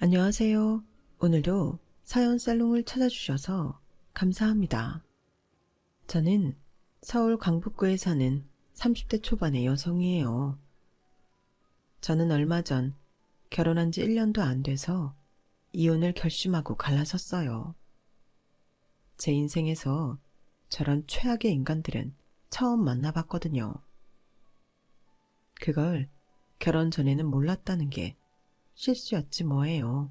안녕하세요. 오늘도 사연 살롱을 찾아주셔서 감사합니다. 저는 서울 강북구에 사는 30대 초반의 여성이에요. 저는 얼마 전 결혼한 지 1년도 안 돼서 이혼을 결심하고 갈라섰어요. 제 인생에서 저런 최악의 인간들은 처음 만나봤거든요. 그걸 결혼 전에는 몰랐다는 게 실수였지 뭐예요.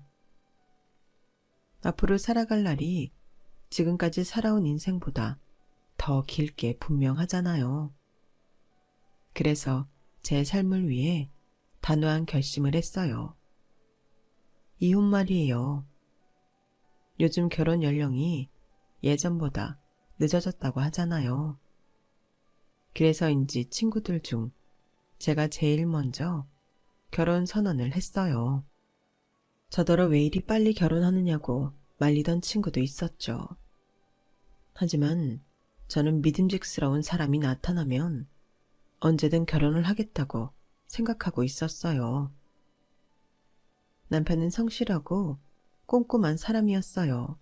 앞으로 살아갈 날이 지금까지 살아온 인생보다 더 길게 분명하잖아요. 그래서 제 삶을 위해 단호한 결심을 했어요. 이혼 말이에요. 요즘 결혼 연령이 예전보다 늦어졌다고 하잖아요. 그래서인지 친구들 중 제가 제일 먼저 결혼 선언을 했어요. 저더러 왜 이리 빨리 결혼하느냐고 말리던 친구도 있었죠. 하지만 저는 믿음직스러운 사람이 나타나면 언제든 결혼을 하겠다고 생각하고 있었어요. 남편은 성실하고 꼼꼼한 사람이었어요.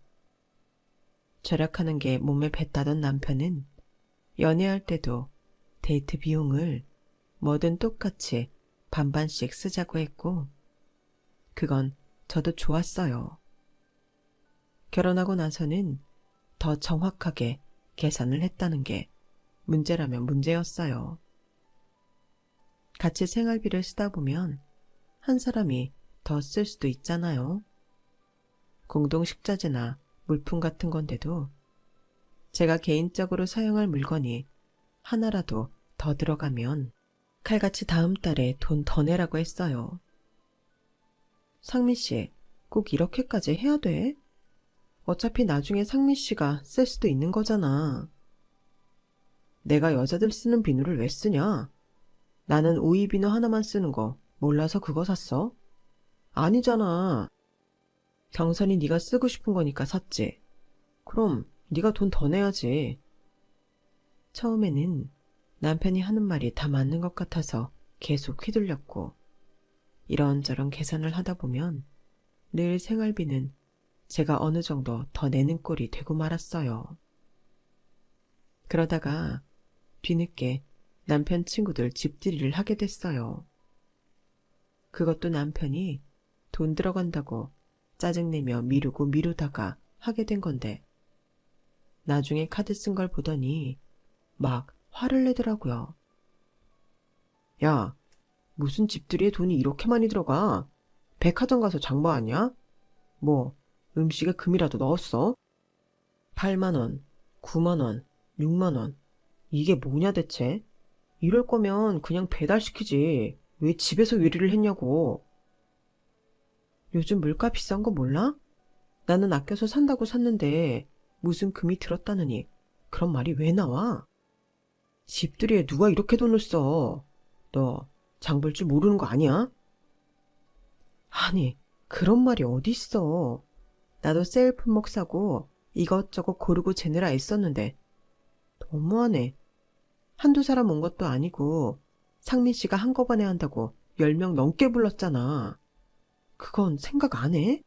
절약하는 게 몸에 뱄다던 남편은 연애할 때도 데이트 비용을 뭐든 똑같이 반반씩 쓰자고 했고, 그건 저도 좋았어요. 결혼하고 나서는 더 정확하게 계산을 했다는 게 문제라면 문제였어요. 같이 생활비를 쓰다 보면 한 사람이 더 쓸 수도 있잖아요. 공동식자재나 물품 같은 건데도 제가 개인적으로 사용할 물건이 하나라도 더 들어가면 칼같이 다음 달에 돈 더 내라고 했어요. 상미 씨, 꼭 이렇게까지 해야 돼? 어차피 나중에 상미 씨가 쓸 수도 있는 거잖아. 내가 여자들 쓰는 비누를 왜 쓰냐? 나는 오이 비누 하나만 쓰는 거 몰라서 그거 샀어? 아니잖아. 경선이 네가 쓰고 싶은 거니까 샀지. 그럼 네가 돈 더 내야지. 처음에는 남편이 하는 말이 다 맞는 것 같아서 계속 휘둘렸고, 이런저런 계산을 하다 보면 늘 생활비는 제가 어느 정도 더 내는 꼴이 되고 말았어요. 그러다가 뒤늦게 남편 친구들 집들이를 하게 됐어요. 그것도 남편이 돈 들어간다고 짜증내며 미루고 미루다가 하게 된 건데, 나중에 카드 쓴 걸 보더니 막 화를 내더라고요. 야, 무슨 집들이에 돈이 이렇게 많이 들어가? 백화점 가서 장보았냐? 뭐 음식에 금이라도 넣었어? 8만 원, 9만 원, 6만 원. 이게 뭐냐 대체? 이럴 거면 그냥 배달시키지. 왜 집에서 요리를 했냐고. 요즘 물가 비싼 거 몰라? 나는 아껴서 산다고 샀는데 무슨 금이 들었다느니 그런 말이 왜 나와? 집들이에 누가 이렇게 돈을 써? 너 장 볼 줄 모르는 거 아니야? 아니, 그런 말이 어딨어. 나도 세일 품목 사고 이것저것 고르고 재느라 애썼는데 너무하네. 한두 사람 온 것도 아니고 상민 씨가 한꺼번에 한다고 10명 넘게 불렀잖아. 그건 생각 안 해?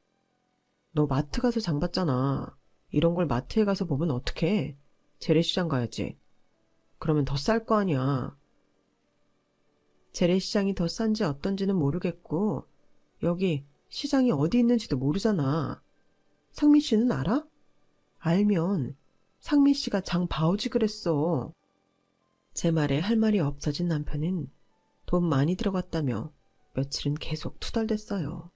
너 마트 가서 장 봤잖아. 이런 걸 마트에 가서 보면 어떡해? 재래시장 가야지. 그러면 더 쌀 거 아니야. 재래시장이 더 싼지 어떤지는 모르겠고 여기 시장이 어디 있는지도 모르잖아. 상민 씨는 알아? 알면 상민 씨가 장 봐오지 그랬어. 제 말에 할 말이 없어진 남편은 돈 많이 들어갔다며 며칠은 계속 투덜댔어요.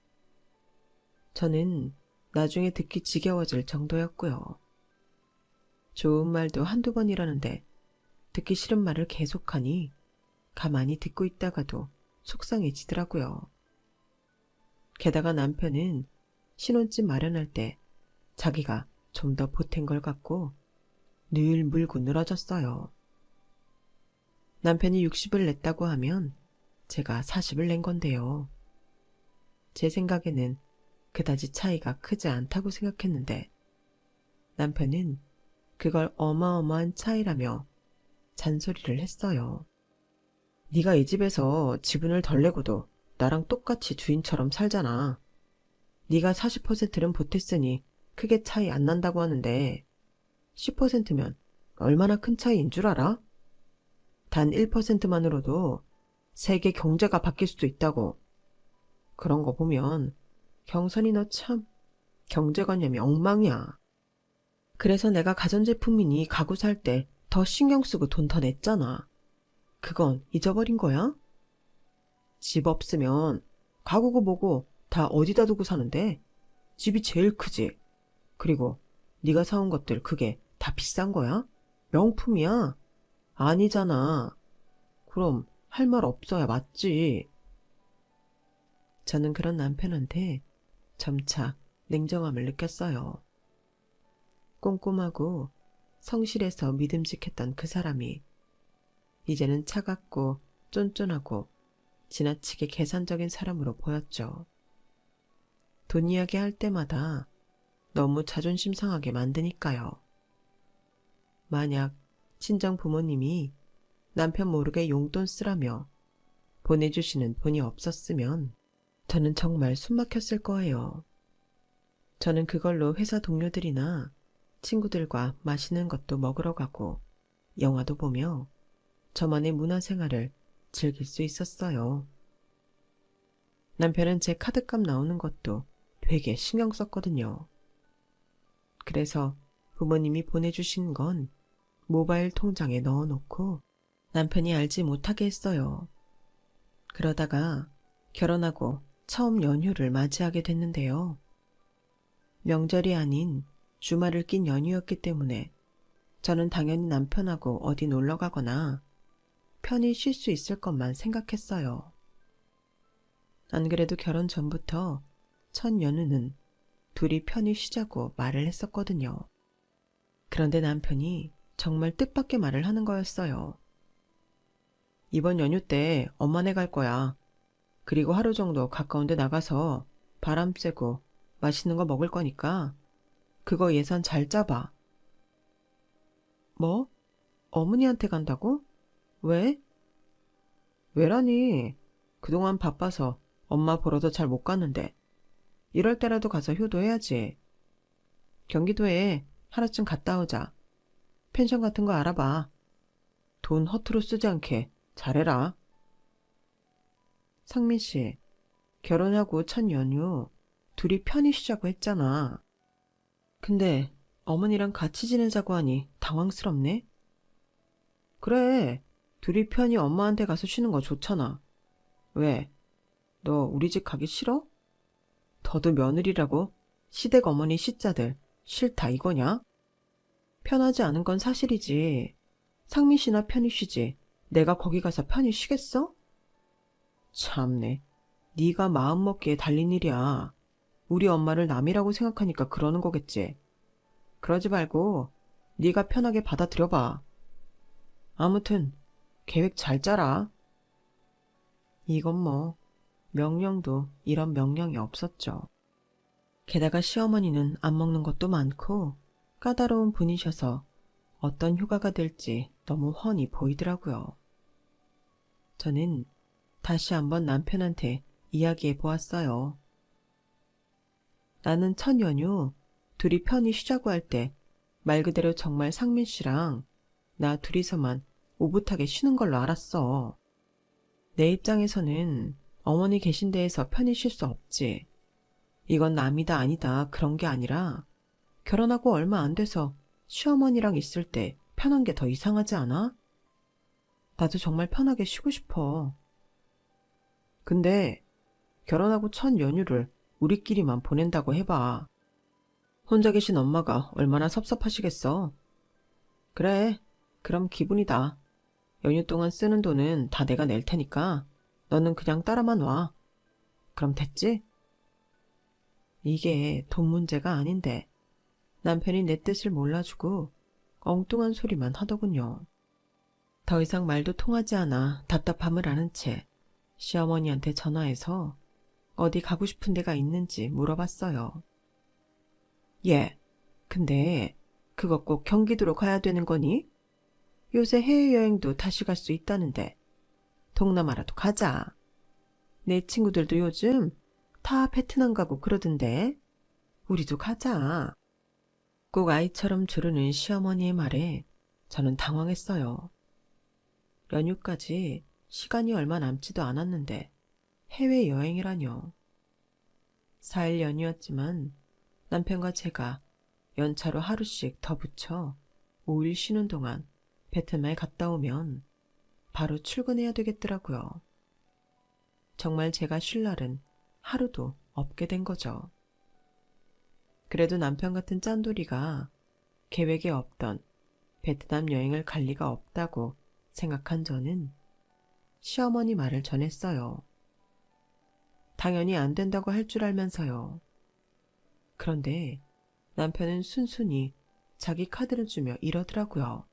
저는 나중에 듣기 지겨워질 정도였고요. 좋은 말도 한두 번이라는데 듣기 싫은 말을 계속하니 가만히 듣고 있다가도 속상해지더라고요. 게다가 남편은 신혼집 마련할 때 자기가 좀 더 보탠 걸 갖고 늘 물고 늘어졌어요. 남편이 60을 냈다고 하면 제가 40을 낸 건데요. 제 생각에는 그다지 차이가 크지 않다고 생각했는데 남편은 그걸 어마어마한 차이라며 잔소리를 했어요. 네가 이 집에서 지분을 덜 내고도 나랑 똑같이 주인처럼 살잖아. 네가 40%는 보탰으니 크게 차이 안 난다고 하는데 10%면 얼마나 큰 차이인 줄 알아? 단 1%만으로도 세계 경제가 바뀔 수도 있다고. 그런 거 보면 경선이 너 참 경제관념이 엉망이야. 그래서 내가 가전제품이니 가구 살 때 더 신경 쓰고 돈 더 냈잖아. 그건 잊어버린 거야? 집 없으면 가구고 뭐고 다 어디다 두고 사는데? 집이 제일 크지. 그리고 네가 사온 것들 그게 다 비싼 거야? 명품이야? 아니잖아. 그럼 할 말 없어야 맞지. 저는 그런 남편한테 점차 냉정함을 느꼈어요. 꼼꼼하고 성실해서 믿음직했던 그 사람이 이제는 차갑고 쫀쫀하고 지나치게 계산적인 사람으로 보였죠. 돈 이야기 할 때마다 너무 자존심 상하게 만드니까요. 만약 친정 부모님이 남편 모르게 용돈 쓰라며 보내주시는 돈이 없었으면 저는 정말 숨 막혔을 거예요. 저는 그걸로 회사 동료들이나 친구들과 맛있는 것도 먹으러 가고 영화도 보며 저만의 문화생활을 즐길 수 있었어요. 남편은 제 카드값 나오는 것도 되게 신경 썼거든요. 그래서 부모님이 보내주신 건 모바일 통장에 넣어놓고 남편이 알지 못하게 했어요. 그러다가 결혼하고 처음 연휴를 맞이하게 됐는데요. 명절이 아닌 주말을 낀 연휴였기 때문에 저는 당연히 남편하고 어디 놀러 가거나 편히 쉴 수 있을 것만 생각했어요. 안 그래도 결혼 전부터 첫 연휴는 둘이 편히 쉬자고 말을 했었거든요. 그런데 남편이 정말 뜻밖의 말을 하는 거였어요. 이번 연휴 때 엄마네 갈 거야. 그리고 하루 정도 가까운 데 나가서 바람 쐬고 맛있는 거 먹을 거니까 그거 예산 잘 짜봐. 뭐? 어머니한테 간다고? 왜? 왜라니? 그동안 바빠서 엄마 보러도 잘 못 갔는데 이럴 때라도 가서 효도해야지. 경기도에 하루쯤 갔다 오자. 펜션 같은 거 알아봐. 돈 허투루 쓰지 않게 잘해라. 상민 씨, 결혼하고 첫 연휴 둘이 편히 쉬자고 했잖아. 근데 어머니랑 같이 지내자고 하니 당황스럽네. 그래, 둘이 편히 엄마한테 가서 쉬는 거 좋잖아. 왜? 너 우리 집 가기 싫어? 더도 며느리라고 시댁 어머니 시자들 싫다 이거냐? 편하지 않은 건 사실이지. 상민 씨나 편히 쉬지. 내가 거기 가서 편히 쉬겠어? 참네. 네가 마음먹기에 달린 일이야. 우리 엄마를 남이라고 생각하니까 그러는 거겠지. 그러지 말고 네가 편하게 받아들여봐. 아무튼 계획 잘 짜라. 이건 뭐 명령도 이런 명령이 없었죠. 게다가 시어머니는 안 먹는 것도 많고 까다로운 분이셔서 어떤 휴가가 될지 너무 훤히 보이더라고요. 저는 다시 한번 남편한테 이야기해 보았어요. 나는 첫 연휴 둘이 편히 쉬자고 할 때 말 그대로 정말 상민 씨랑 나 둘이서만 오붓하게 쉬는 걸로 알았어. 내 입장에서는 어머니 계신 데에서 편히 쉴 수 없지. 이건 남이다 아니다 그런 게 아니라 결혼하고 얼마 안 돼서 시어머니랑 있을 때 편한 게 더 이상하지 않아? 나도 정말 편하게 쉬고 싶어. 근데 결혼하고 첫 연휴를 우리끼리만 보낸다고 해봐. 혼자 계신 엄마가 얼마나 섭섭하시겠어. 그래, 그럼 기분이다. 연휴 동안 쓰는 돈은 다 내가 낼 테니까 너는 그냥 따라만 와. 그럼 됐지? 이게 돈 문제가 아닌데 남편이 내 뜻을 몰라주고 엉뚱한 소리만 하더군요. 더 이상 말도 통하지 않아 답답함을 아는 채 시어머니한테 전화해서 어디 가고 싶은 데가 있는지 물어봤어요. 예, 근데 그거 꼭 경기도로 가야 되는 거니? 요새 해외여행도 다시 갈 수 있다는데 동남아라도 가자. 내 친구들도 요즘 다 베트남 가고 그러던데. 우리도 가자. 꼭 아이처럼 조르는 시어머니의 말에 저는 당황했어요. 연휴까지 시간이 얼마 남지도 않았는데 해외여행이라뇨. 4일 연휴였지만 남편과 제가 연차로 하루씩 더 붙여 5일 쉬는 동안 베트남에 갔다 오면 바로 출근해야 되겠더라고요. 정말 제가 쉴 날은 하루도 없게 된 거죠. 그래도 남편 같은 짠돌이가 계획에 없던 베트남 여행을 갈 리가 없다고 생각한 저는 시어머니 말을 전했어요. 당연히 안 된다고 할 줄 알면서요. 그런데 남편은 순순히 자기 카드를 주며 이러더라고요.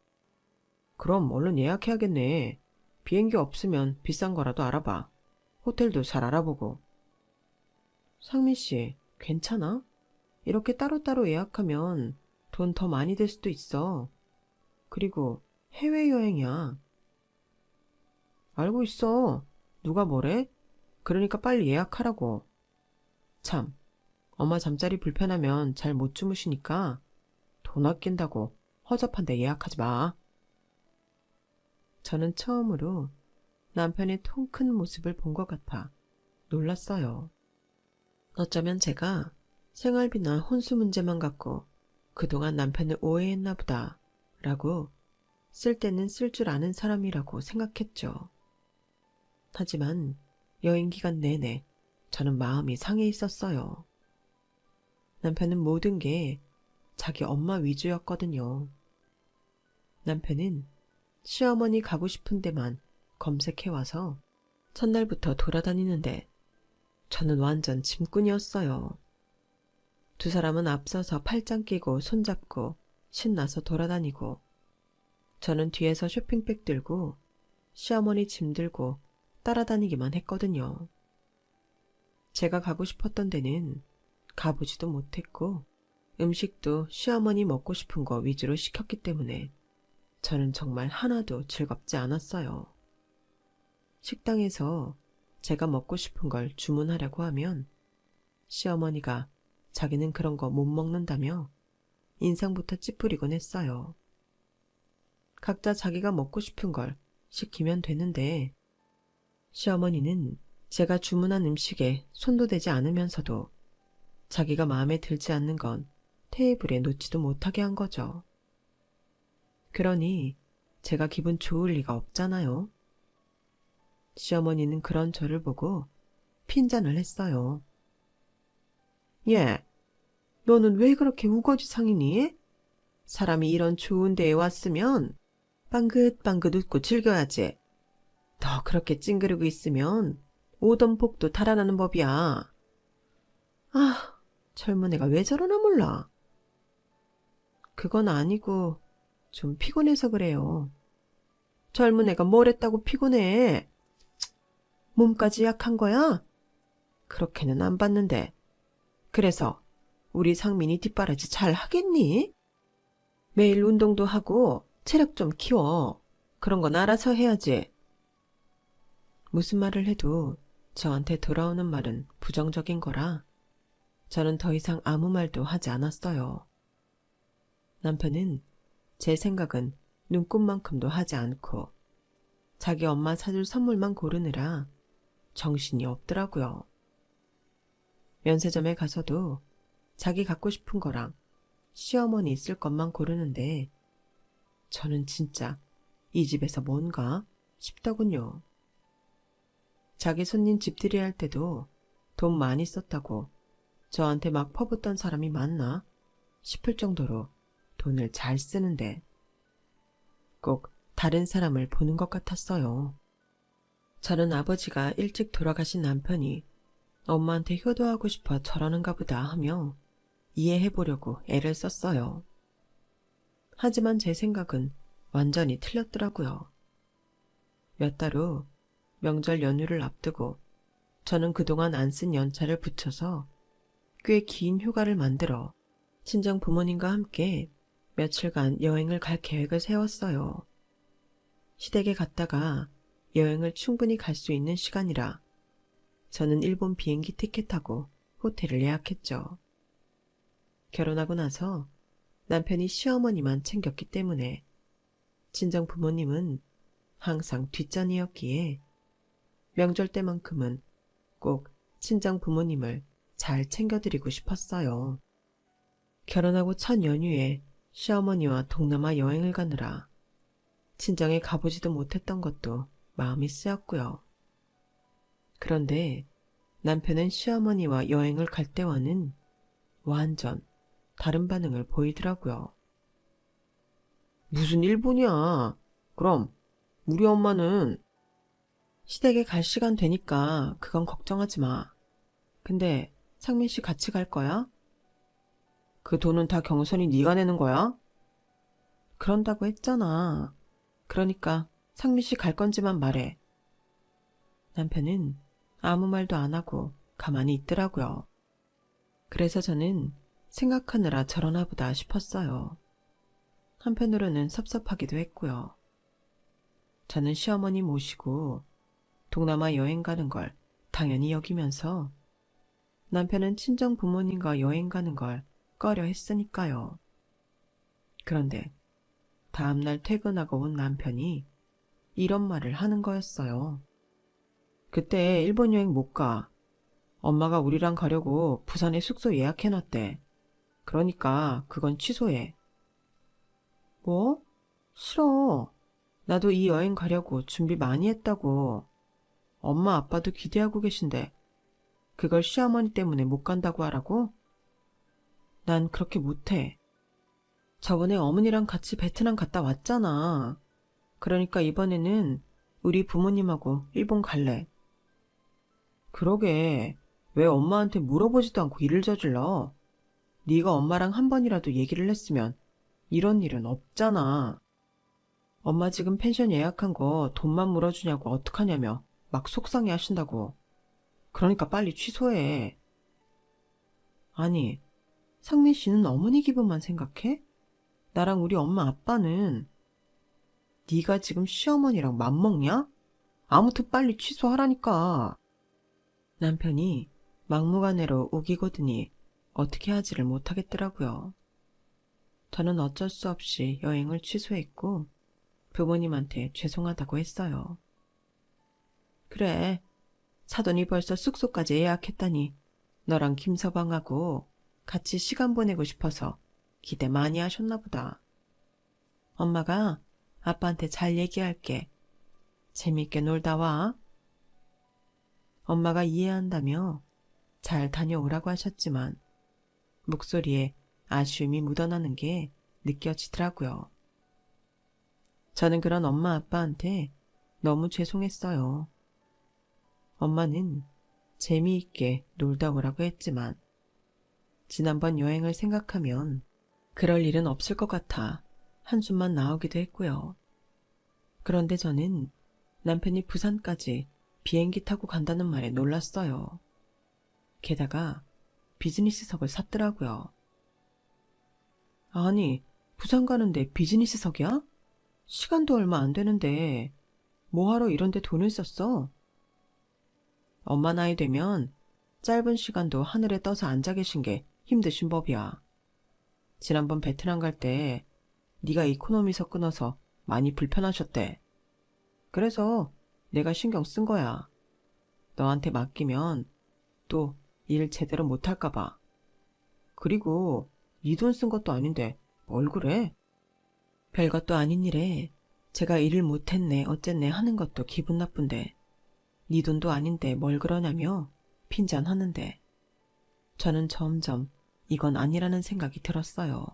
그럼 얼른 예약해야겠네. 비행기 없으면 비싼 거라도 알아봐. 호텔도 잘 알아보고. 상민 씨, 괜찮아? 이렇게 따로따로 예약하면 돈 더 많이 들 수도 있어. 그리고 해외여행이야. 알고 있어. 누가 뭐래? 그러니까 빨리 예약하라고. 참, 엄마 잠자리 불편하면 잘 못 주무시니까 돈 아낀다고 허접한데 예약하지 마. 저는 처음으로 남편의 통 큰 모습을 본 것 같아 놀랐어요. 어쩌면 제가 생활비나 혼수 문제만 갖고 그동안 남편을 오해했나 보다 라고 쓸 때는 쓸 줄 아는 사람이라고 생각했죠. 하지만 여행 기간 내내 저는 마음이 상해 있었어요. 남편은 모든 게 자기 엄마 위주였거든요. 남편은 시어머니 가고 싶은 데만 검색해와서 첫날부터 돌아다니는데 저는 완전 짐꾼이었어요. 두 사람은 앞서서 팔짱 끼고 손잡고 신나서 돌아다니고 저는 뒤에서 쇼핑백 들고 시어머니 짐 들고 따라다니기만 했거든요. 제가 가고 싶었던 데는 가보지도 못했고 음식도 시어머니 먹고 싶은 거 위주로 시켰기 때문에 저는 정말 하나도 즐겁지 않았어요. 식당에서 제가 먹고 싶은 걸 주문하려고 하면 시어머니가 자기는 그런 거 못 먹는다며 인상부터 찌푸리곤 했어요. 각자 자기가 먹고 싶은 걸 시키면 되는데 시어머니는 제가 주문한 음식에 손도 대지 않으면서도 자기가 마음에 들지 않는 건 테이블에 놓지도 못하게 한 거죠. 그러니 제가 기분 좋을 리가 없잖아요. 시어머니는 그런 저를 보고 핀잔을 했어요. 예, 너는 왜 그렇게 우거지상이니? 사람이 이런 좋은 데에 왔으면 빵긋빵긋 웃고 즐겨야지. 더 그렇게 찡그리고 있으면 오던 복도 달아나는 법이야. 아, 젊은 애가 왜 저러나 몰라. 그건 아니고 좀 피곤해서 그래요. 젊은 애가 뭘 했다고 피곤해. 몸까지 약한 거야? 그렇게는 안 봤는데. 그래서 우리 상민이 뒷바라지 잘 하겠니? 매일 운동도 하고 체력 좀 키워. 그런 건 알아서 해야지. 무슨 말을 해도 저한테 돌아오는 말은 부정적인 거라 저는 더 이상 아무 말도 하지 않았어요. 남편은 제 생각은 눈꼽만큼도 하지 않고 자기 엄마 사줄 선물만 고르느라 정신이 없더라고요. 면세점에 가서도 자기 갖고 싶은 거랑 시어머니 있을 것만 고르는데 저는 진짜 이 집에서 뭔가 싶더군요. 자기 손님 집들이 할 때도 돈 많이 썼다고 저한테 막 퍼붓던 사람이 많나 싶을 정도로 돈을 잘 쓰는데 꼭 다른 사람을 보는 것 같았어요. 저는 아버지가 일찍 돌아가신 남편이 엄마한테 효도하고 싶어 저러는가 보다 하며 이해해보려고 애를 썼어요. 하지만 제 생각은 완전히 틀렸더라고요. 몇 달 후 명절 연휴를 앞두고 저는 그동안 안 쓴 연차를 붙여서 꽤 긴 휴가를 만들어 친정 부모님과 함께 며칠간 여행을 갈 계획을 세웠어요. 시댁에 갔다가 여행을 충분히 갈 수 있는 시간이라 저는 일본 비행기 티켓하고 호텔을 예약했죠. 결혼하고 나서 남편이 시어머니만 챙겼기 때문에 친정 부모님은 항상 뒷전이었기에 명절 때만큼은 꼭 친정 부모님을 잘 챙겨드리고 싶었어요. 결혼하고 첫 연휴에 시어머니와 동남아 여행을 가느라 친정에 가보지도 못했던 것도 마음이 쓰였고요. 그런데 남편은 시어머니와 여행을 갈 때와는 완전 다른 반응을 보이더라고요. 무슨 일본이야? 그럼 우리 엄마는 시댁에 갈 시간 되니까 그건 걱정하지 마. 근데 상민 씨 같이 갈 거야? 그 돈은 다 경선이 네가 내는 거야? 그런다고 했잖아. 그러니까 상민 씨 갈 건지만 말해. 남편은 아무 말도 안 하고 가만히 있더라고요. 그래서 저는 생각하느라 저러나 보다 싶었어요. 한편으로는 섭섭하기도 했고요. 저는 시어머니 모시고 동남아 여행 가는 걸 당연히 여기면서 남편은 친정 부모님과 여행 가는 걸 꺼려 했으니까요. 그런데 다음날 퇴근하고 온 남편이 이런 말을 하는 거였어요. 그때 일본 여행 못 가. 엄마가 우리랑 가려고 부산에 숙소 예약해놨대. 그러니까 그건 취소해. 뭐? 싫어. 나도 이 여행 가려고 준비 많이 했다고. 엄마 아빠도 기대하고 계신데 그걸 시어머니 때문에 못 간다고 하라고? 난 그렇게 못해. 저번에 어머니랑 같이 베트남 갔다 왔잖아. 그러니까 이번에는 우리 부모님하고 일본 갈래. 그러게. 왜 엄마한테 물어보지도 않고 일을 저질러? 네가 엄마랑 한 번이라도 얘기를 했으면 이런 일은 없잖아. 엄마 지금 펜션 예약한 거 돈만 물어주냐고 어떡하냐며 막 속상해 하신다고. 그러니까 빨리 취소해. 아니, 상민 씨는 어머니 기분만 생각해? 나랑 우리 엄마 아빠는. 네가 지금 시어머니랑 맘먹냐? 아무튼 빨리 취소하라니까. 남편이 막무가내로 우기거드니 어떻게 하지를 못하겠더라고요. 저는 어쩔 수 없이 여행을 취소했고 부모님한테 죄송하다고 했어요. 그래, 사돈이 벌써 숙소까지 예약했다니 너랑 김서방하고 같이 시간 보내고 싶어서 기대 많이 하셨나 보다. 엄마가 아빠한테 잘 얘기할게. 재밌게 놀다 와. 엄마가 이해한다며 잘 다녀오라고 하셨지만 목소리에 아쉬움이 묻어나는 게 느껴지더라고요. 저는 그런 엄마 아빠한테 너무 죄송했어요. 엄마는 재미있게 놀다 오라고 했지만 지난번 여행을 생각하면 그럴 일은 없을 것 같아 한숨만 나오기도 했고요. 그런데 저는 남편이 부산까지 비행기 타고 간다는 말에 놀랐어요. 게다가 비즈니스석을 샀더라고요. 아니, 부산 가는데 비즈니스석이야? 시간도 얼마 안 되는데 뭐하러 이런 데 돈을 썼어? 엄마 나이 되면 짧은 시간도 하늘에 떠서 앉아 계신 게 힘드신 법이야. 지난번 베트남 갈 때 네가 이코노미석 끊어서 많이 불편하셨대. 그래서 내가 신경 쓴 거야. 너한테 맡기면 또 일 제대로 못할까 봐. 그리고 네 돈 쓴 것도 아닌데 뭘 그래? 별것도 아닌 일에 제가 일을 못했네 어쨌네 하는 것도 기분 나쁜데 네 돈도 아닌데 뭘 그러냐며 핀잔하는데 저는 점점 이건 아니라는 생각이 들었어요.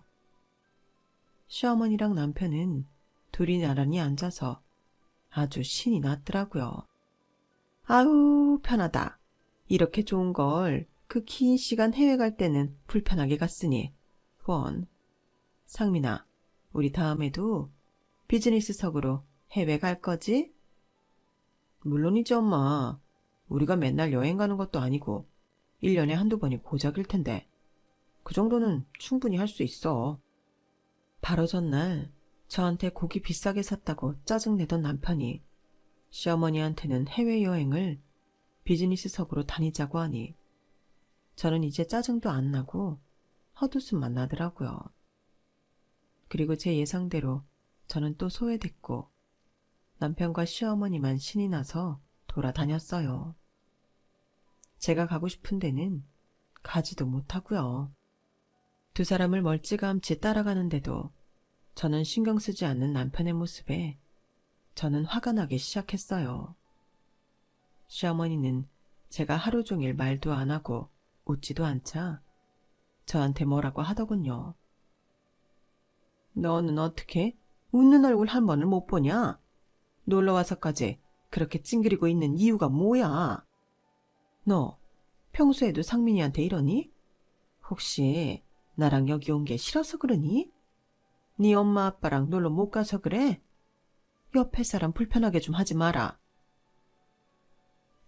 시어머니랑 남편은 둘이 나란히 앉아서 아주 신이 났더라고요. 아우 편하다. 이렇게 좋은 걸 그 긴 시간 해외 갈 때는 불편하게 갔으니 원. 상민아, 우리 다음에도 비즈니스석으로 해외 갈 거지? 물론이지 엄마. 우리가 맨날 여행 가는 것도 아니고 1년에 한두 번이 고작일 텐데 그 정도는 충분히 할 수 있어. 바로 전날 저한테 고기 비싸게 샀다고 짜증내던 남편이 시어머니한테는 해외여행을 비즈니스석으로 다니자고 하니 저는 이제 짜증도 안 나고 헛웃음만 나더라고요. 그리고 제 예상대로 저는 또 소외됐고 남편과 시어머니만 신이 나서 돌아다녔어요. 제가 가고 싶은 데는 가지도 못하고요. 두 사람을 멀찌감치 따라가는데도 저는 신경 쓰지 않는 남편의 모습에 저는 화가 나기 시작했어요. 시어머니는 제가 하루 종일 말도 안 하고 웃지도 않자 저한테 뭐라고 하더군요. 너는 어떻게 웃는 얼굴 한 번을 못 보냐? 놀러와서까지 그렇게 찡그리고 있는 이유가 뭐야? 너 평소에도 상민이한테 이러니? 혹시 나랑 여기 온 게 싫어서 그러니? 네 엄마 아빠랑 놀러 못 가서 그래? 옆에 사람 불편하게 좀 하지 마라.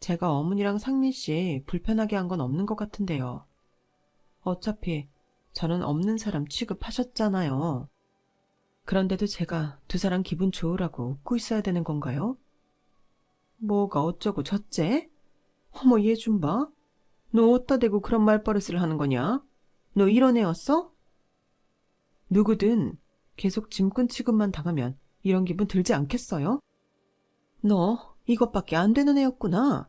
제가 어머니랑 상민 씨 불편하게 한 건 없는 것 같은데요. 어차피 저는 없는 사람 취급하셨잖아요. 그런데도 제가 두 사람 기분 좋으라고 웃고 있어야 되는 건가요? 뭐가 어쩌고 저째? 어머 얘 좀 봐. 너 어디다 대고 그런 말버릇을 하는 거냐? 너 이런 애였어? 누구든 계속 짐꾼 취급만 당하면 이런 기분 들지 않겠어요? 너 이것밖에 안 되는 애였구나.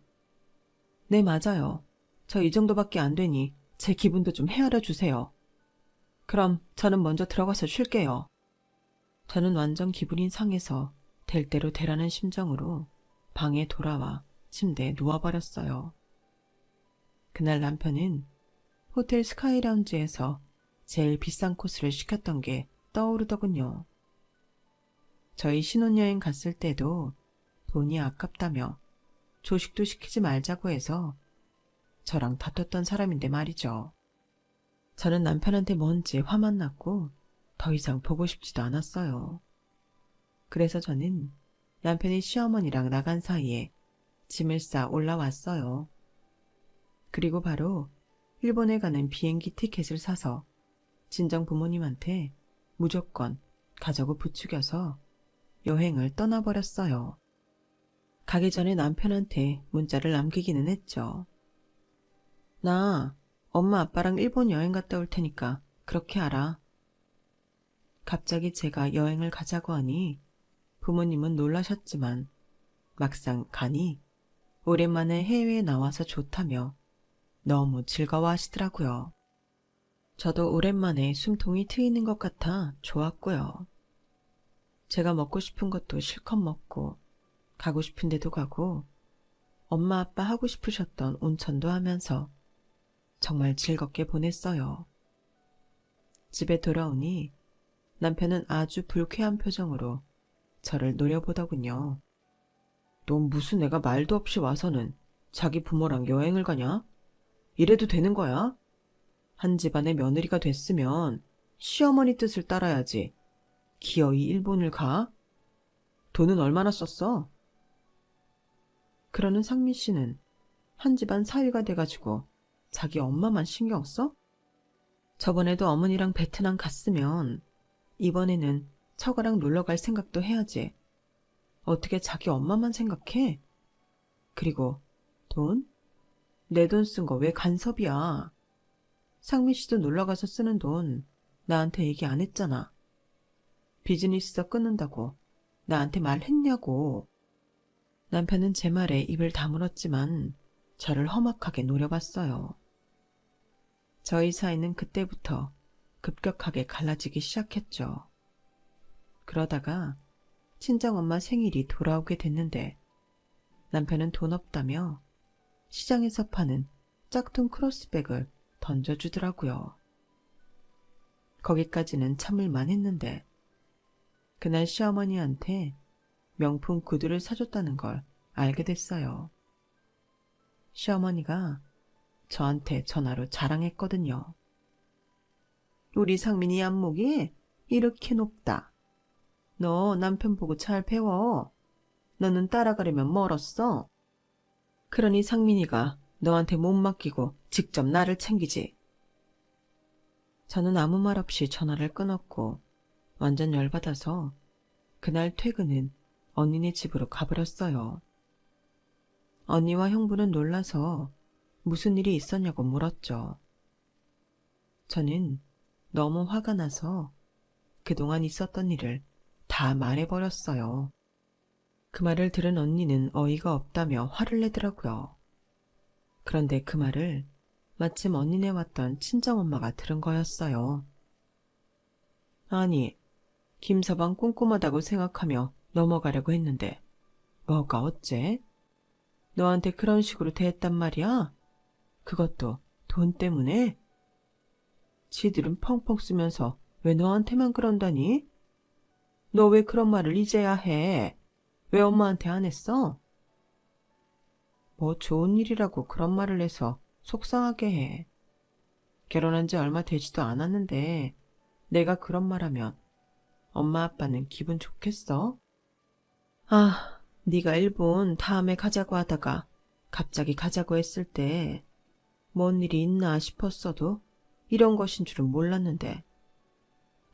네, 맞아요. 저 이 정도밖에 안 되니 제 기분도 좀 헤아려 주세요. 그럼 저는 먼저 들어가서 쉴게요. 저는 완전 기분이 상해서 될 대로 되라는 심정으로 방에 돌아와 침대에 누워버렸어요. 그날 남편은 호텔 스카이라운지에서 제일 비싼 코스를 시켰던 게 떠오르더군요. 저희 신혼여행 갔을 때도 돈이 아깝다며 조식도 시키지 말자고 해서 저랑 다퉜던 사람인데 말이죠. 저는 남편한테 뭔지 화만 났고 더 이상 보고 싶지도 않았어요. 그래서 저는 남편이 시어머니랑 나간 사이에 짐을 싸 올라왔어요. 그리고 바로 일본에 가는 비행기 티켓을 사서 친정 부모님한테 무조건 가자고 부추겨서 여행을 떠나버렸어요. 가기 전에 남편한테 문자를 남기기는 했죠. 나 엄마 아빠랑 일본 여행 갔다 올 테니까 그렇게 알아. 갑자기 제가 여행을 가자고 하니 부모님은 놀라셨지만 막상 가니 오랜만에 해외에 나와서 좋다며 너무 즐거워하시더라고요. 저도 오랜만에 숨통이 트이는 것 같아 좋았고요. 제가 먹고 싶은 것도 실컷 먹고 가고 싶은 데도 가고 엄마 아빠 하고 싶으셨던 온천도 하면서 정말 즐겁게 보냈어요. 집에 돌아오니 남편은 아주 불쾌한 표정으로 저를 노려보더군요. 넌 무슨 애가 말도 없이 와서는 자기 부모랑 여행을 가냐? 이래도 되는 거야? 한 집안의 며느리가 됐으면 시어머니 뜻을 따라야지. 기어이 일본을 가? 돈은 얼마나 썼어? 그러는 상민 씨는 한 집안 사위가 돼가지고 자기 엄마만 신경 써? 저번에도 어머니랑 베트남 갔으면 이번에는 처가랑 놀러 갈 생각도 해야지. 어떻게 자기 엄마만 생각해? 그리고 돈? 내 돈 쓴 거 왜 간섭이야? 상민 씨도 놀러 가서 쓰는 돈 나한테 얘기 안 했잖아. 비즈니스서 끊는다고 나한테 말했냐고. 남편은 제 말에 입을 다물었지만 저를 험악하게 노려봤어요. 저희 사이는 그때부터 급격하게 갈라지기 시작했죠. 그러다가 친정엄마 생일이 돌아오게 됐는데 남편은 돈 없다며 시장에서 파는 짝퉁 크로스백을 던져주더라고요. 거기까지는 참을만 했는데 그날 시어머니한테 명품 구두를 사줬다는 걸 알게 됐어요. 시어머니가 저한테 전화로 자랑했거든요. 우리 상민이 안목이 이렇게 높다. 너 남편 보고 잘 배워. 너는 따라가려면 멀었어. 그러니 상민이가 너한테 못 맡기고 직접 나를 챙기지. 저는 아무 말 없이 전화를 끊었고 완전 열받아서 그날 퇴근은 언니네 집으로 가버렸어요. 언니와 형부는 놀라서 무슨 일이 있었냐고 물었죠. 저는 너무 화가 나서 그동안 있었던 일을 다 말해버렸어요. 그 말을 들은 언니는 어이가 없다며 화를 내더라고요. 그런데 그 말을 마침 언니네 왔던 친정엄마가 들은 거였어요. 아니, 김서방 꼼꼼하다고 생각하며 넘어가려고 했는데 뭐가 어째? 너한테 그런 식으로 대했단 말이야? 그것도 돈 때문에? 지들은 펑펑 쓰면서 왜 너한테만 그런다니? 너 왜 그런 말을 이제야 해? 왜 엄마한테 안 했어? 뭐 좋은 일이라고 그런 말을 해서 속상하게 해. 결혼한 지 얼마 되지도 않았는데 내가 그런 말하면 엄마 아빠는 기분 좋겠어? 아, 네가 일본 다음에 가자고 하다가 갑자기 가자고 했을 때 뭔 일이 있나 싶었어도 이런 것인 줄은 몰랐는데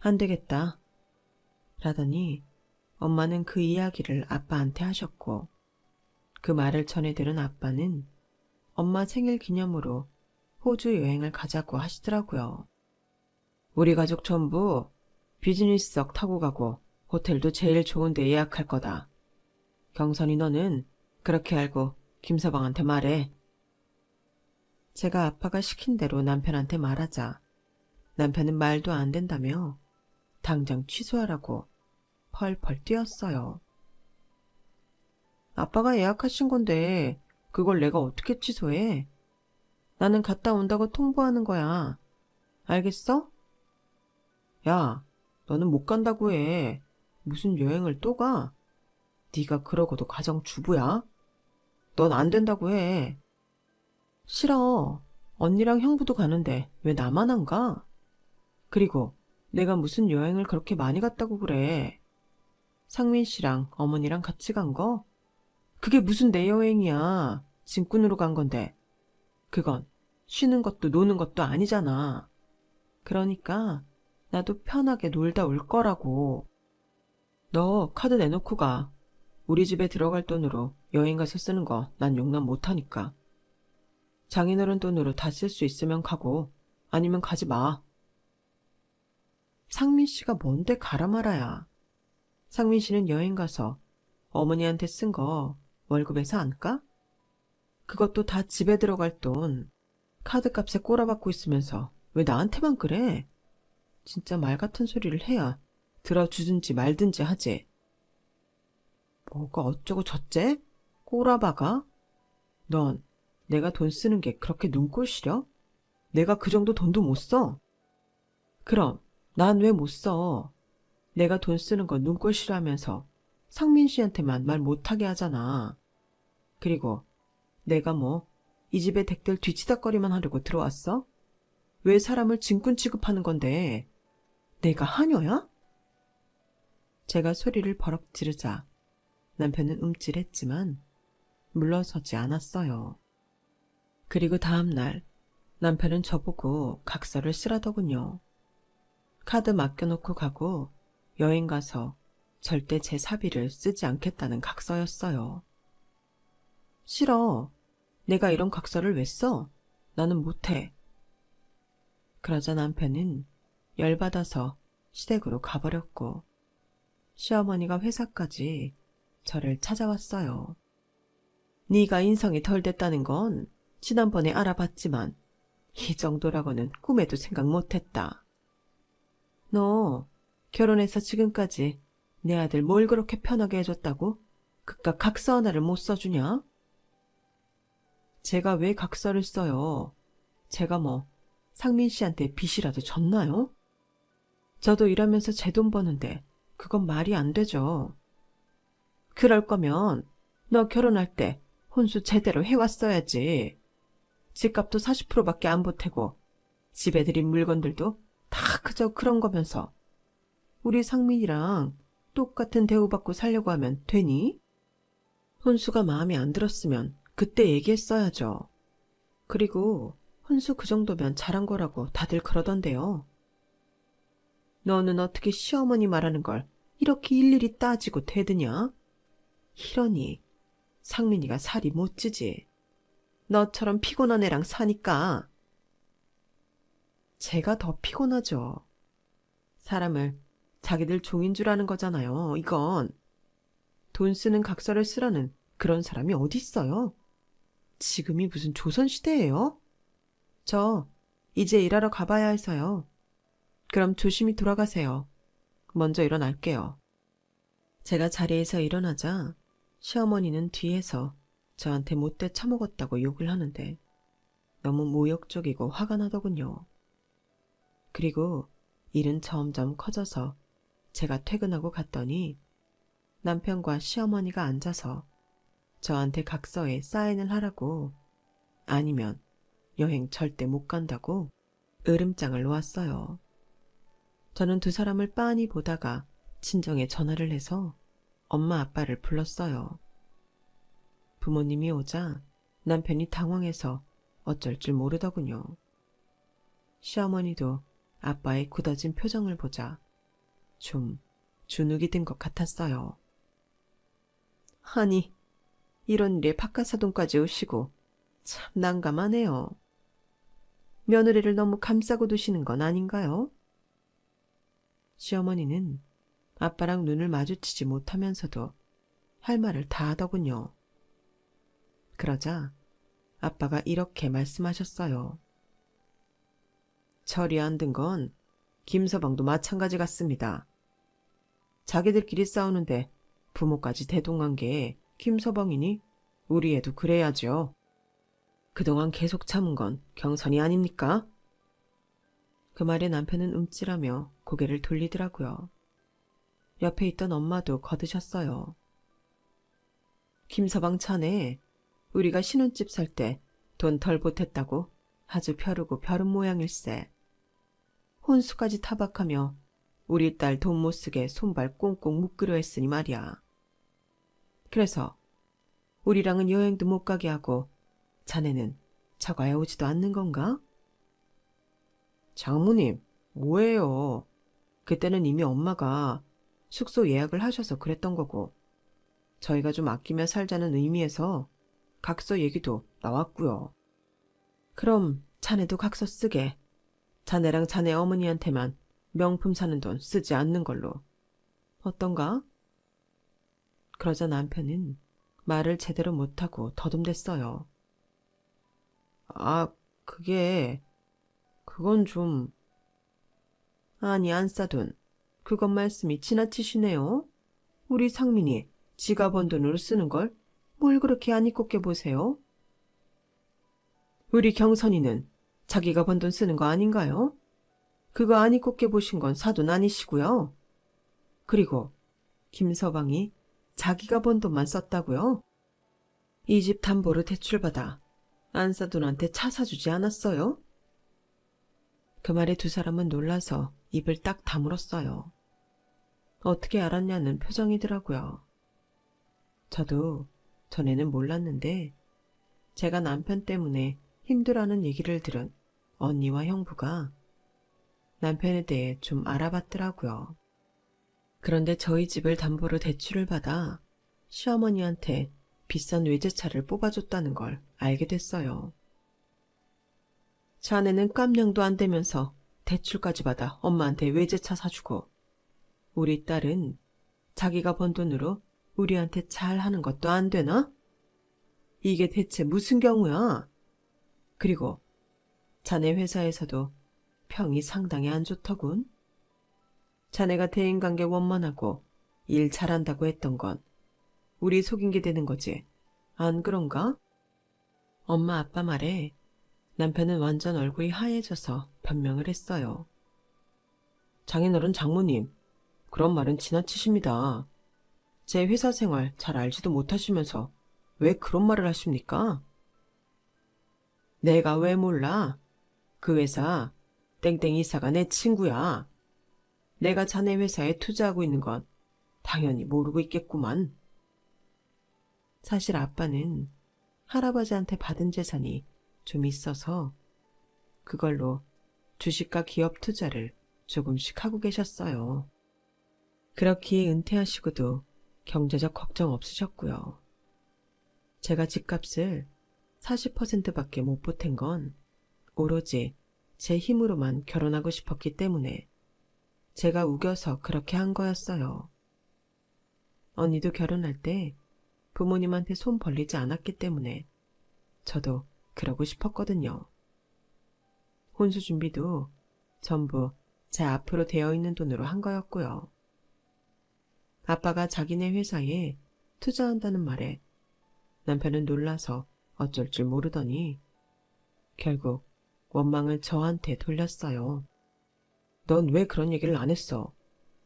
안 되겠다. 라더니 엄마는 그 이야기를 아빠한테 하셨고 그 말을 전해 들은 아빠는 엄마 생일 기념으로 호주 여행을 가자고 하시더라고요. 우리 가족 전부 비즈니스석 타고 가고 호텔도 제일 좋은 데 예약할 거다. 경선이 너는 그렇게 알고 김서방한테 말해. 제가 아빠가 시킨 대로 남편한테 말하자 남편은 말도 안 된다며 당장 취소하라고 펄펄 뛰었어요. 아빠가 예약하신 건데 그걸 내가 어떻게 취소해? 나는 갔다 온다고 통보하는 거야. 알겠어? 야, 너는 못 간다고 해. 무슨 여행을 또 가? 네가 그러고도 가정주부야? 넌 안 된다고 해. 싫어. 언니랑 형부도 가는데 왜 나만 안 가? 그리고 내가 무슨 여행을 그렇게 많이 갔다고 그래. 상민 씨랑 어머니랑 같이 간 거? 그게 무슨 내 여행이야. 짐꾼으로 간 건데. 그건 쉬는 것도 노는 것도 아니잖아. 그러니까 나도 편하게 놀다 올 거라고. 너 카드 내놓고 가. 우리 집에 들어갈 돈으로 여행 가서 쓰는 거 난 용납 못하니까. 장인어른 돈으로 다 쓸 수 있으면 가고 아니면 가지 마. 상민 씨가 뭔데 가라 말아야. 상민 씨는 여행 가서 어머니한테 쓴 거 월급에서 안 까? 그것도 다 집에 들어갈 돈. 카드값에 꼬라박고 있으면서 왜 나한테만 그래? 진짜 말 같은 소리를 해야 들어주든지 말든지 하지. 뭐가 어쩌고 저째? 꼬라박아? 넌 내가 돈 쓰는 게 그렇게 눈꼴 시려? 내가 그 정도 돈도 못 써? 그럼 난 왜 못 써? 내가 돈 쓰는 거 눈꼴 싫어하면서 상민 씨한테만 말 못하게 하잖아. 그리고 내가 뭐 이 집에 댁들 뒤치다거리만 하려고 들어왔어? 왜 사람을 짐꾼 취급하는 건데? 내가 하녀야? 제가 소리를 버럭 지르자 남편은 움찔했지만 물러서지 않았어요. 그리고 다음 날 남편은 저보고 각서를 쓰라더군요. 카드 맡겨놓고 가고 여행 가서 절대 제 사비를 쓰지 않겠다는 각서였어요. 싫어. 내가 이런 각서를 왜 써? 나는 못해. 그러자 남편은 열받아서 시댁으로 가버렸고 시어머니가 회사까지 저를 찾아왔어요. 네가 인성이 덜 됐다는 건 지난번에 알아봤지만 이 정도라고는 꿈에도 생각 못했다. 너 결혼해서 지금까지 내 아들 뭘 그렇게 편하게 해줬다고 그깟 각서 하나를 못 써주냐? 제가 왜 각서를 써요? 제가 뭐 상민 씨한테 빚이라도 졌나요? 저도 일하면서 제 돈 버는데 그건 말이 안 되죠. 그럴 거면 너 결혼할 때 혼수 제대로 해왔어야지. 집값도 40%밖에 안 보태고 집에 들인 물건들도 다 그저 그런 거면서 우리 상민이랑 똑같은 대우받고 살려고 하면 되니? 혼수가 마음에 안 들었으면 그때 얘기했어야죠. 그리고 혼수 그 정도면 잘한 거라고 다들 그러던데요. 너는 어떻게 시어머니 말하는 걸 이렇게 일일이 따지고 대드냐? 이러니 상민이가 살이 못 찌지. 너처럼 피곤한 애랑 사니까. 제가 더 피곤하죠. 사람을 자기들 종인 줄 아는 거잖아요, 이건. 돈 쓰는 각서를 쓰라는 그런 사람이 어디 있어요? 지금이 무슨 조선시대예요? 저 이제 일하러 가봐야 해서요. 그럼 조심히 돌아가세요. 먼저 일어날게요. 제가 자리에서 일어나자 시어머니는 뒤에서 저한테 못돼 처먹었다고 욕을 하는데 너무 모욕적이고 화가 나더군요. 그리고 일은 점점 커져서 제가 퇴근하고 갔더니 남편과 시어머니가 앉아서 저한테 각서에 사인을 하라고, 아니면 여행 절대 못 간다고 으름장을 놓았어요. 저는 두 사람을 빤히 보다가 친정에 전화를 해서 엄마 아빠를 불렀어요. 부모님이 오자 남편이 당황해서 어쩔 줄 모르더군요. 시어머니도 아빠의 굳어진 표정을 보자 좀 주눅이 든 것 같았어요. 아니, 이런 일에 박하사돈까지 오시고 참 난감하네요. 며느리를 너무 감싸고 두시는 건 아닌가요? 시어머니는 아빠랑 눈을 마주치지 못하면서도 할 말을 다 하더군요. 그러자 아빠가 이렇게 말씀하셨어요. 철이 안 든 건 김서방도 마찬가지 같습니다. 자기들끼리 싸우는데 부모까지 대동한 게 김서방이니 우리 애도 그래야죠. 그동안 계속 참은 건 경선이 아닙니까? 그 말에 남편은 움찔하며 고개를 돌리더라고요. 옆에 있던 엄마도 거드셨어요. 김서방 차네, 우리가 신혼집 살 때 돈 덜 보탰다고 아주 벼르고 벼른 모양일세. 혼수까지 타박하며 우리 딸 돈 못 쓰게 손발 꽁꽁 묶으려 했으니 말이야. 그래서 우리랑은 여행도 못 가게 하고 자네는 저가에 오지도 않는 건가? 장모님, 뭐예요? 그때는 이미 엄마가 숙소 예약을 하셔서 그랬던 거고, 저희가 좀 아끼며 살자는 의미에서 각서 얘기도 나왔고요. 그럼 자네도 각서 쓰게. 자네랑 자네 어머니한테만 명품 사는 돈 쓰지 않는 걸로. 어떤가? 그러자 남편은 말을 제대로 못하고 더듬댔어요. 아, 그건 좀... 아니, 안싸돈. 그것 말씀이 지나치시네요. 우리 상민이 지가 번 돈으로 쓰는 걸 뭘 그렇게 안 이꼽게 보세요? 우리 경선이는 자기가 번 돈 쓰는 거 아닌가요? 그거 안 이꼽게 보신 건 사돈 아니시고요. 그리고 김서방이 자기가 번 돈만 썼다고요? 이 집 담보로 대출받아 안사돈한테 차 사주지 않았어요? 그 말에 두 사람은 놀라서 입을 딱 다물었어요. 어떻게 알았냐는 표정이더라고요. 저도 전에는 몰랐는데 제가 남편 때문에 힘들어하는 얘기를 들은 언니와 형부가 남편에 대해 좀 알아봤더라고요. 그런데 저희 집을 담보로 대출을 받아 시어머니한테 비싼 외제차를 뽑아줬다는 걸 알게 됐어요. 자네는 깜냥도 안 되면서 대출까지 받아 엄마한테 외제차 사주고, 우리 딸은 자기가 번 돈으로 우리한테 잘하는 것도 안 되나? 이게 대체 무슨 경우야? 그리고 자네 회사에서도 평이 상당히 안 좋더군. 자네가 대인관계 원만하고 일 잘한다고 했던 건 우리 속인 게 되는 거지. 안 그런가? 엄마 아빠 말에 남편은 완전 얼굴이 하얘져서 변명을 했어요. 장인어른 장모님, 그런 말은 지나치십니다. 제 회사 생활 잘 알지도 못하시면서 왜 그런 말을 하십니까? 내가 왜 몰라? 그 회사 땡땡 이사가 내 친구야. 내가 자네 회사에 투자하고 있는 건 당연히 모르고 있겠구만. 사실 아빠는 할아버지한테 받은 재산이 좀 있어서 그걸로 주식과 기업 투자를 조금씩 하고 계셨어요. 그렇기에 은퇴하시고도 경제적 걱정 없으셨고요. 제가 집값을 40%밖에 못 보탠 건 오로지 제 힘으로만 결혼하고 싶었기 때문에 제가 우겨서 그렇게 한 거였어요. 언니도 결혼할 때 부모님한테 손 벌리지 않았기 때문에 저도 그러고 싶었거든요. 혼수 준비도 전부 제 앞으로 되어 있는 돈으로 한 거였고요. 아빠가 자기네 회사에 투자한다는 말에 남편은 놀라서 어쩔 줄 모르더니 결국 원망을 저한테 돌렸어요. 넌 왜 그런 얘기를 안 했어?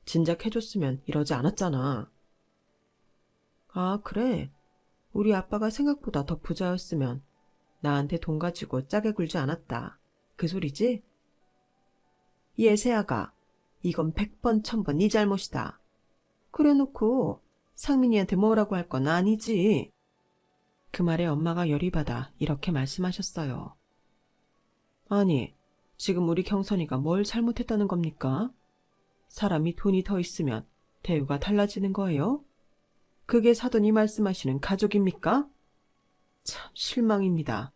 진작 해줬으면 이러지 않았잖아. 아, 그래. 우리 아빠가 생각보다 더 부자였으면 나한테 돈 가지고 짜게 굴지 않았다. 그 소리지? 예세아가, 이건 100번 1000번 네 잘못이다. 그래놓고 상민이한테 뭐라고 할 건 아니지. 그 말에 엄마가 열이 받아 이렇게 말씀하셨어요. 아니, 지금 우리 경선이가 뭘 잘못했다는 겁니까? 사람이 돈이 더 있으면 대우가 달라지는 거예요? 그게 사돈이 말씀하시는 가족입니까? 참 실망입니다.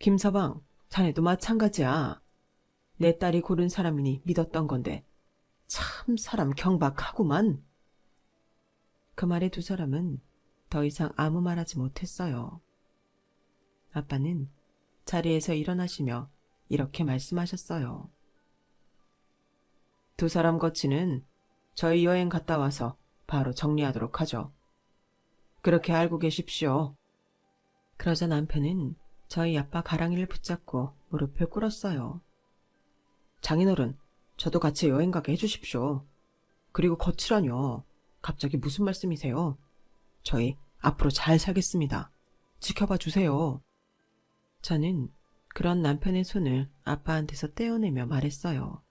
김서방, 자네도 마찬가지야. 내 딸이 고른 사람이니 믿었던 건데 참 사람 경박하구만. 그 말에 두 사람은 더 이상 아무 말하지 못했어요. 아빠는 자리에서 일어나시며 이렇게 말씀하셨어요. 두 사람 거치는 저희 여행 갔다 와서 바로 정리하도록 하죠. 그렇게 알고 계십시오. 그러자 남편은 저희 아빠 가랑이를 붙잡고 무릎을 꿇었어요. 장인어른, 저도 같이 여행 가게 해주십시오. 그리고 거치라뇨. 갑자기 무슨 말씀이세요? 저희 앞으로 잘 살겠습니다. 지켜봐 주세요. 저는 그런 남편의 손을 아빠한테서 떼어내며 말했어요.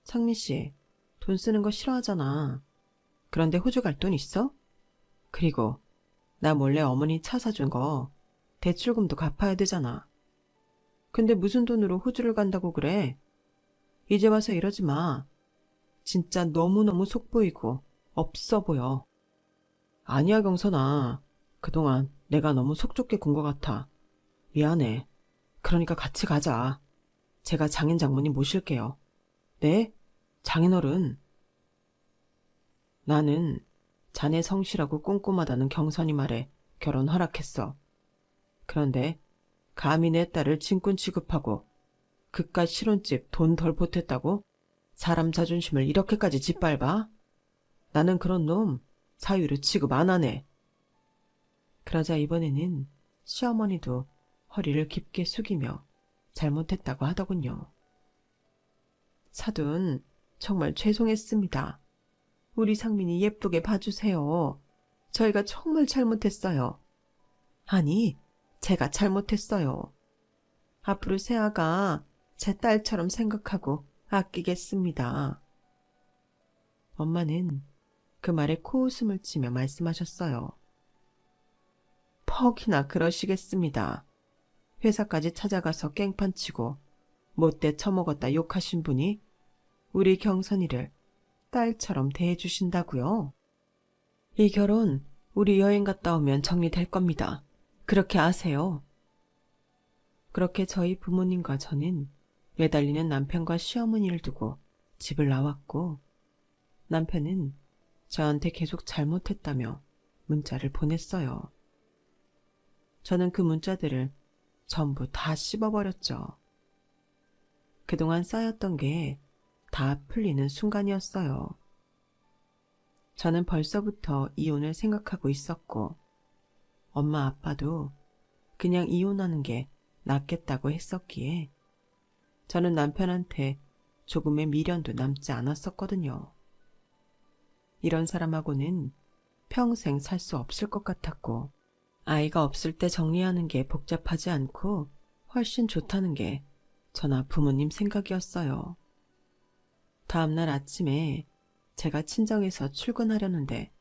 상민 씨, 돈 쓰는 거 싫어하잖아. 그런데 호주 갈 돈 있어? 그리고 나 몰래 어머니 차 사준 거 대출금도 갚아야 되잖아. 근데 무슨 돈으로 호주를 간다고 그래? 이제 와서 이러지 마. 진짜 너무너무 속보이고 없어 보여. 아니야, 경선아. 그동안 내가 너무 속 좁게 군 것 같아. 미안해. 그러니까 같이 가자. 제가 장인 장모님 모실게요. 네? 장인어른. 나는 자네 성실하고 꼼꼼하다는 경선이 말에 결혼 허락했어. 그런데 감히 내 딸을 진꾼 취급하고 그깟 실혼집 돈 덜 보탰다고 사람 자존심을 이렇게까지 짓밟아? 나는 그런 놈 사유로 취급 안 하네. 그러자 이번에는 시어머니도 허리를 깊게 숙이며 잘못했다고 하더군요. 사돈, 정말 죄송했습니다. 우리 상민이 예쁘게 봐주세요. 저희가 정말 잘못했어요. 아니, 제가 잘못했어요. 앞으로 세아가 제 딸처럼 생각하고 아끼겠습니다. 엄마는 그 말에 코웃음을 치며 말씀하셨어요. 퍽이나 그러시겠습니다. 회사까지 찾아가서 깽판 치고 못돼 처먹었다 욕하신 분이 우리 경선이를 딸처럼 대해주신다고요? 이 결혼 우리 여행 갔다 오면 정리될 겁니다. 그렇게 아세요? 그렇게 저희 부모님과 저는 매달리는 남편과 시어머니를 두고 집을 나왔고 남편은 저한테 계속 잘못했다며 문자를 보냈어요. 저는 그 문자들을 전부 다 씹어버렸죠. 그동안 쌓였던 게 다 풀리는 순간이었어요. 저는 벌써부터 이혼을 생각하고 있었고 엄마 아빠도 그냥 이혼하는 게 낫겠다고 했었기에 저는 남편한테 조금의 미련도 남지 않았었거든요. 이런 사람하고는 평생 살 수 없을 것 같았고 아이가 없을 때 정리하는 게 복잡하지 않고 훨씬 좋다는 게 저나 부모님 생각이었어요. 다음날 아침에 제가 친정에서 출근하려는데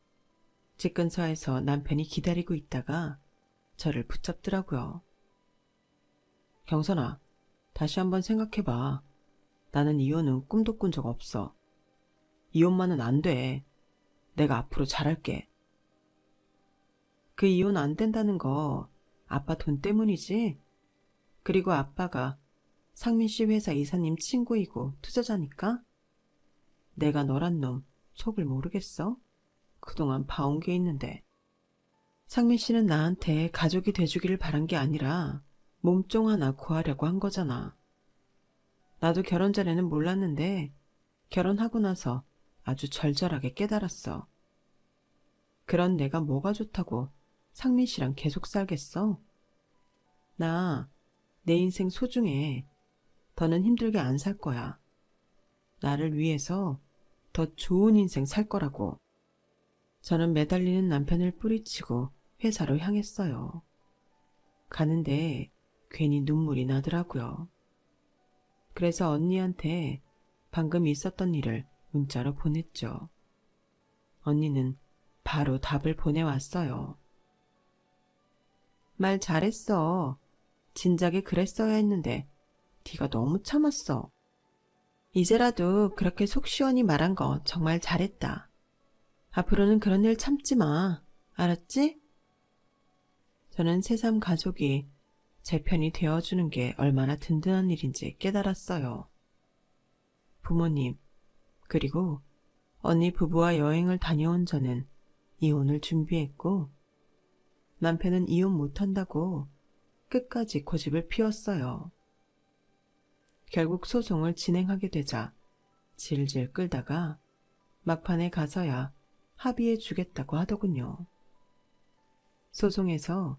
집 근처에서 남편이 기다리고 있다가 저를 붙잡더라고요. 경선아, 다시 한번 생각해봐. 나는 이혼은 꿈도 꾼 적 없어. 이혼만은 안 돼. 내가 앞으로 잘할게. 그 이혼 안 된다는 거 아빠 돈 때문이지? 그리고 아빠가 상민 씨 회사 이사님 친구이고 투자자니까? 내가 너란 놈 속을 모르겠어? 그동안 봐온 게 있는데. 상민 씨는 나한테 가족이 돼주기를 바란 게 아니라 몸종 하나 구하려고 한 거잖아. 나도 결혼 전에는 몰랐는데 결혼하고 나서 아주 절절하게 깨달았어. 그런 내가 뭐가 좋다고 상민 씨랑 계속 살겠어? 나 내 인생 소중해. 더는 힘들게 안 살 거야. 나를 위해서 더 좋은 인생 살 거라고. 저는 매달리는 남편을 뿌리치고 회사로 향했어요. 가는데 괜히 눈물이 나더라고요. 그래서 언니한테 방금 있었던 일을 문자로 보냈죠. 언니는 바로 답을 보내왔어요. 말 잘했어. 진작에 그랬어야 했는데 네가 너무 참았어. 이제라도 그렇게 속 시원히 말한 거 정말 잘했다. 앞으로는 그런 일 참지 마. 알았지? 저는 새삼 가족이 제 편이 되어주는 게 얼마나 든든한 일인지 깨달았어요. 부모님, 그리고 언니 부부와 여행을 다녀온 저는 이혼을 준비했고, 남편은 이혼 못한다고 끝까지 고집을 피웠어요. 결국 소송을 진행하게 되자 질질 끌다가 막판에 가서야 합의해 주겠다고 하더군요. 소송에서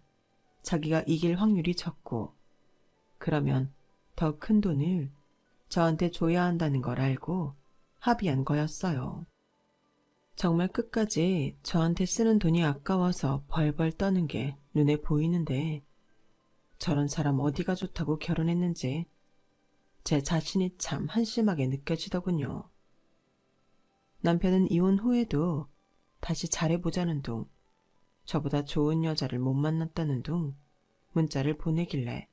자기가 이길 확률이 적고 그러면 더 큰 돈을 저한테 줘야 한다는 걸 알고 합의한 거였어요. 정말 끝까지 저한테 쓰는 돈이 아까워서 벌벌 떠는 게 눈에 보이는데 저런 사람 어디가 좋다고 결혼했는지 제 자신이 참 한심하게 느껴지더군요. 남편은 이혼 후에도 다시 잘해보자는 둥, 저보다 좋은 여자를 못 만났다는 둥 문자를 보내길래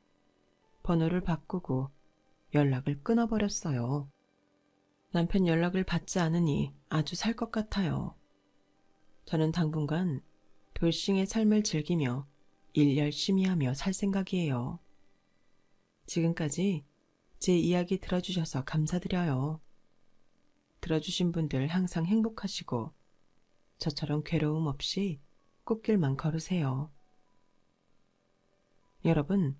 번호를 바꾸고 연락을 끊어버렸어요. 남편 연락을 받지 않으니 아주 살 것 같아요. 저는 당분간 돌싱의 삶을 즐기며 일 열심히 하며 살 생각이에요. 지금까지 제 이야기 들어주셔서 감사드려요. 들어주신 분들 항상 행복하시고 저처럼 괴로움 없이 꽃길만 걸으세요. 여러분,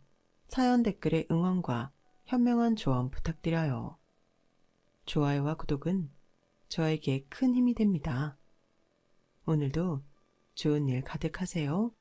사연 댓글에 응원과 현명한 조언 부탁드려요. 좋아요와 구독은 저에게 큰 힘이 됩니다. 오늘도 좋은 일 가득하세요.